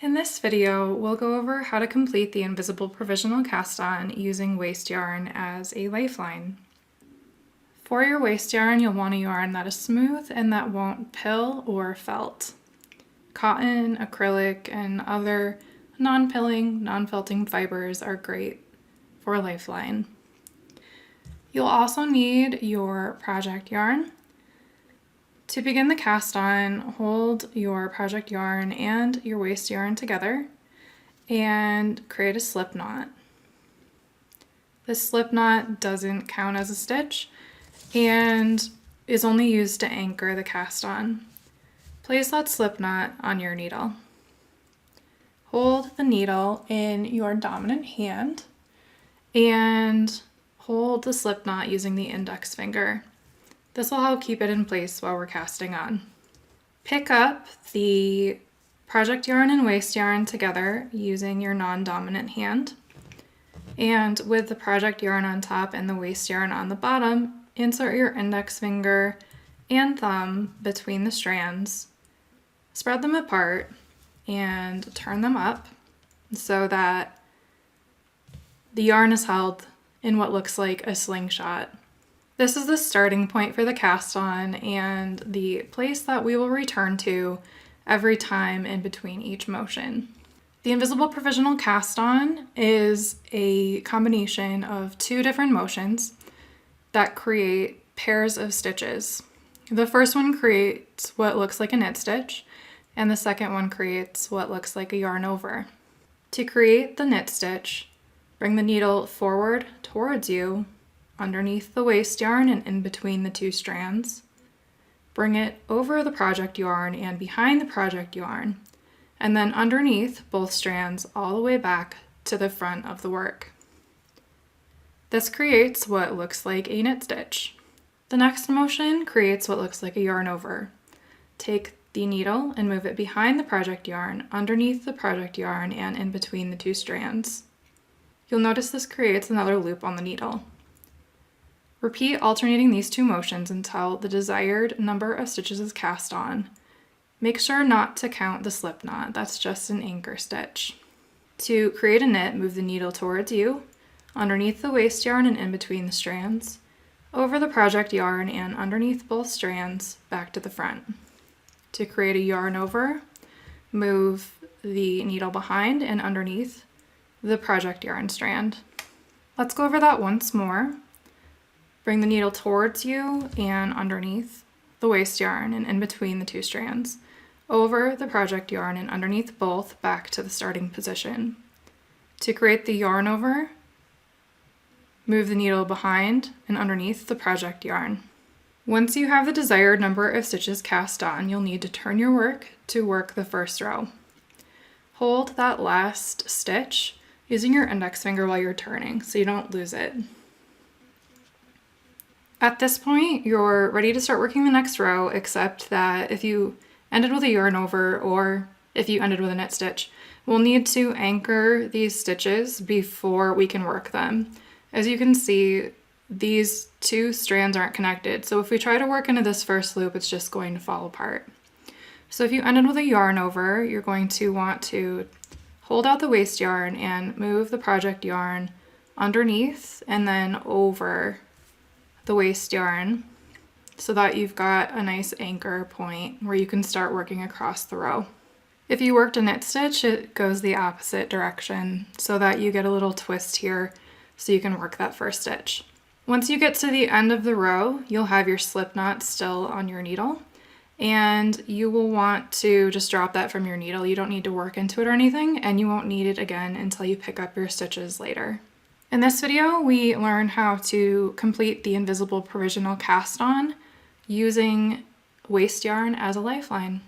In this video, we'll go over how to complete the invisible provisional cast-on using waste yarn as a lifeline. For your waste yarn, you'll want a yarn that is smooth and that won't pill or felt. Cotton, acrylic, and other non-pilling, non-felting fibers are great for a lifeline. You'll also need your project yarn. To begin the cast on, hold your project yarn and your waste yarn together and create a slip knot. This slip knot doesn't count as a stitch and is only used to anchor the cast on. Place that slip knot on your needle. Hold the needle in your dominant hand and hold the slip knot using the index finger. This will help keep it in place while we're casting on. Pick up the project yarn and waste yarn together using your non-dominant hand. And with the project yarn on top and the waste yarn on the bottom, insert your index finger and thumb between the strands. Spread them apart and turn them up so that the yarn is held in what looks like a slingshot. This is the starting point for the cast on and the place that we will return to every time in between each motion. The invisible provisional cast on is a combination of two different motions that create pairs of stitches. The first one creates what looks like a knit stitch, and the second one creates what looks like a yarn over. To create the knit stitch, bring the needle forward towards you underneath the waste yarn and in between the two strands. Bring it over the project yarn and behind the project yarn, and then underneath both strands all the way back to the front of the work. This creates what looks like a knit stitch. The next motion creates what looks like a yarn over. Take the needle and move it behind the project yarn, underneath the project yarn, and in between the two strands. You'll notice this creates another loop on the needle. Repeat alternating these two motions until the desired number of stitches is cast on. Make sure not to count the slip knot, that's just an anchor stitch. To create a knit, move the needle towards you, underneath the waste yarn and in between the strands, over the project yarn and underneath both strands, back to the front. To create a yarn over, move the needle behind and underneath the project yarn strand. Let's go over that once more. Bring the needle towards you and underneath the waste yarn and in between the two strands, over the project yarn and underneath both, back to the starting position. To create the yarn over, move the needle behind and underneath the project yarn. Once you have the desired number of stitches cast on, you'll need to turn your work to work the first row. Hold that last stitch using your index finger while you're turning so you don't lose it. At this point, you're ready to start working the next row, except that if you ended with a yarn over or if you ended with a knit stitch, we'll need to anchor these stitches before we can work them. As you can see, these two strands aren't connected, so if we try to work into this first loop, it's just going to fall apart. So if you ended with a yarn over, you're going to want to hold out the waste yarn and move the project yarn underneath and then over the waste yarn so that you've got a nice anchor point where you can start working across the row. If you worked a knit stitch, it goes the opposite direction so that you get a little twist here so you can work that first stitch. Once you get to the end of the row, you'll have your slip knot still on your needle and you will want to just drop that from your needle. You don't need to work into it or anything, and you won't need it again until you pick up your stitches later. In this video, we learn how to complete the invisible provisional cast on using waste yarn as a lifeline.